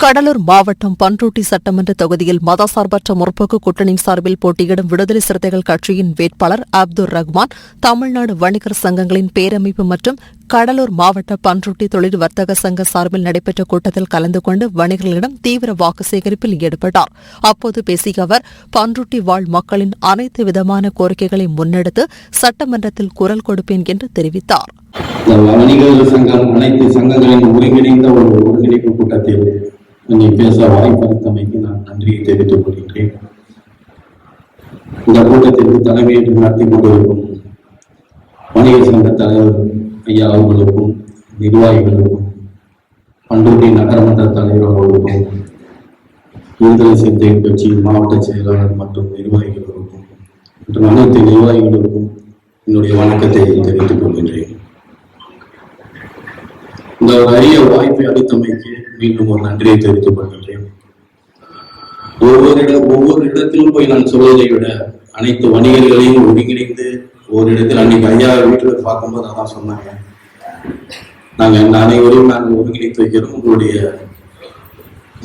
கடலூர் மாவட்டம் பண்ருட்டி சட்டமன்ற தொகுதியில் மதசார்பற்ற முற்போக்கு கூட்டணி சார்பில் போட்டியிடும் விடுதலை சிறுத்தைகள் கட்சியின் வேட்பாளர் அப்துல் ரஹ்மான் தமிழ்நாடு வணிகர் சங்கங்களின் பேரமைப்பு மற்றும் கடலூர் மாவட்ட பண்ருட்டி தொழில் வர்த்தக சங்க சார்பில் நடைபெற்ற கூட்டத்தில் கலந்து கொண்டு வணிகர்களிடம் தீவிர வாக்கு சேகரிப்பில் ஈடுபட்டார். அப்போது பேசிய அவர், பண்ருட்டி வாழ் மக்களின் அனைத்து விதமான கோரிக்கைகளை முன்னெடுத்து சட்டமன்றத்தில் குரல் கொடுப்பேன் என்று தெரிவித்தார். வணிகர்கள் சங்கம் அனைத்து சங்கங்களின் ஒருங்கிணைந்த ஒரு ஒருங்கிணைப்பு கூட்டத்தில் பேச வாய்ப்பளித்தமைக்கு நான் நன்றியை தெரிவித்துக் கொள்கின்றேன். இந்த கூட்டத்திற்கு தலைமையேற்று நடத்தி கொண்டிருக்கும் வணிகர் சங்க தலைவர் ஐயா அவர்களுக்கும், நிர்வாகிகளுக்கும், பண்ருட்டி நகரமன்ற தலைவர் அவர்களுக்கும், விடுதலை சிறுத்தைகள் கட்சியின் மாவட்ட செயலாளர் மற்றும் நிர்வாகிகளுக்கும் மற்றும் அனைத்து நிர்வாகிகளுக்கும் என்னுடைய வணக்கத்தை தெரிவித்துக் கொள்கின்றேன். இந்த ஒரு அரிய வாய்ப்பை அளித்தமைக்கு மீண்டும் ஒரு நன்றியை தெரிவித்துக் கொள்கின்றேன். ஒவ்வொரு இடத்திலும் போய் நான் சொல்வதை விட அனைத்து வணிகர்களையும் ஒருங்கிணைந்து ஒரு இடத்தில் அன்னைக்கு ஐயா வீட்டுல பார்க்கும்போது அதான் சொன்னாங்க, நாங்க அனைவரையும் நாங்கள் ஒருங்கிணைத்து வைக்கிறோம், உங்களுடைய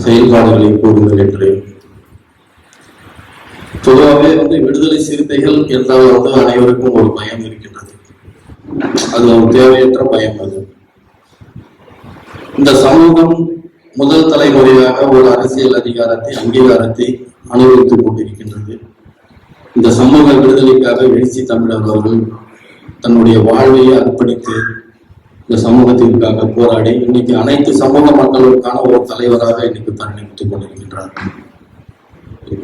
செயல்பாடுகளை கூறுங்கள் என்று. பொதுவாகவே விடுதலை சிறுத்தைகள் என்றால் அனைவருக்கும் ஒரு பயம் இருக்கின்றது. அது ஒரு தேவையற்ற பயம். அது இந்த சமூகம் முதல் தலைமுறையாக ஒரு அரசியல் அங்கீகாரத்தை அனுபவித்துக் கொண்டிருக்கின்றது. இந்த சமூக விடுதலைக்காக எழுச்சி தமிழர் அவர்கள் தன்னுடைய வாழ்வையை அர்ப்பணித்து இந்த சமூகத்திற்காக போராடி இன்னைக்கு அனைத்து சமூக மக்களுக்கான ஒரு தலைவராக இன்னைக்கு பரிணமித்துக் கொண்டிருக்கின்றார்.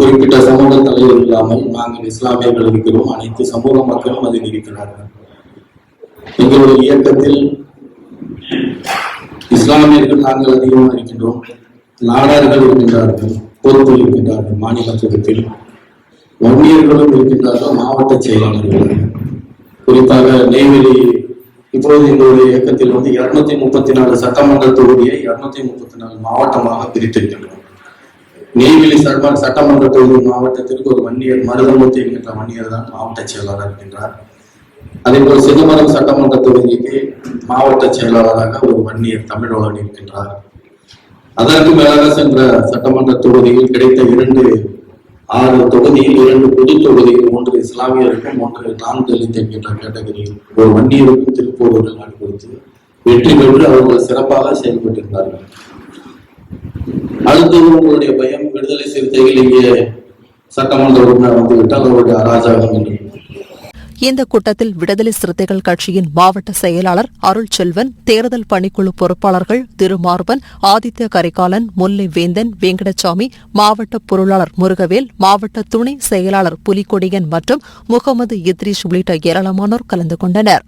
குறிப்பிட்ட சமூக தலைவர் இல்லாமல் நாங்கள் இஸ்லாமியர்கள் இருக்கிறோம், அனைத்து சமூக மக்களும் அதில் இருக்கிறார்கள். எங்களுடைய இயக்கத்தில் இஸ்லாமியர்கள் நாங்கள் அதிகமாக இருக்கின்றோம், நாடார்கள் இருக்கின்றார்கள், பொறுப்பில் இருக்கின்றார்கள், மாநில சங்கத்தில் வன்னியர்களும் இருக்கின்றார்கள், மாவட்ட செயலாளர்கள். குறிப்பாக நெய்வேலி இப்பொழுது எங்களுடைய இயக்கத்தில் 234 சட்டமன்ற தொகுதியை 234 மாவட்டமாக பிரித்திருக்கின்றோம். நெய்வேலி சட்டமன்ற தொகுதி மாவட்டத்திற்கு ஒரு வன்னியர், மருதமூர்த்தி என்கின்ற வன்னியர் தான் மாவட்ட செயலாளர் இருக்கின்றார். அதே போல் சிதம்பரம் சட்டமன்ற தொகுதிக்கு மாவட்ட செயலாளராக ஒரு வன்னியர் தமிழோடு இருக்கின்றார். அதற்கு மேலாக சென்ற சட்டமன்ற தொகுதியில் கிடைத்த 6 தொகுதியில் 2 பொது தொகுதியில் 1 இஸ்லாமியருக்கும் 1 நான் தலித் என்கின்ற கேட்டகரியில் ஒரு வன்னியருக்கும் திருப்பூர் நாடு கொடுத்து வெற்றி பெற்று அவர்கள் சிறப்பாக செயல்பட்டிருந்தார்கள். அடுத்தது உங்களுடைய பயம், விடுதலை சிறுத்தைகள் இங்கே சட்டமன்ற உறுப்பினர் வந்துவிட்டால் அவருடைய அராஜகம் என்று. இந்த கூட்டத்தில் விடுதலை சிறுத்தைகள் கட்சியின் மாவட்ட செயலாளர் அருள் செல்வன், தேர்தல் பணிக்குழு பொறுப்பாளர்கள் திருமார்பன், ஆதித்ய கரிகாலன், முல்லை வேந்தன், வெங்கடசாமி, மாவட்ட பொருளாளர் முருகவேல், மாவட்ட துணை செயலாளர் புலிகொடியன் மற்றும் முகமது இத்ரிஸ் உள்ளிட்ட ஏராளமானோர் கலந்து கொண்டனர்.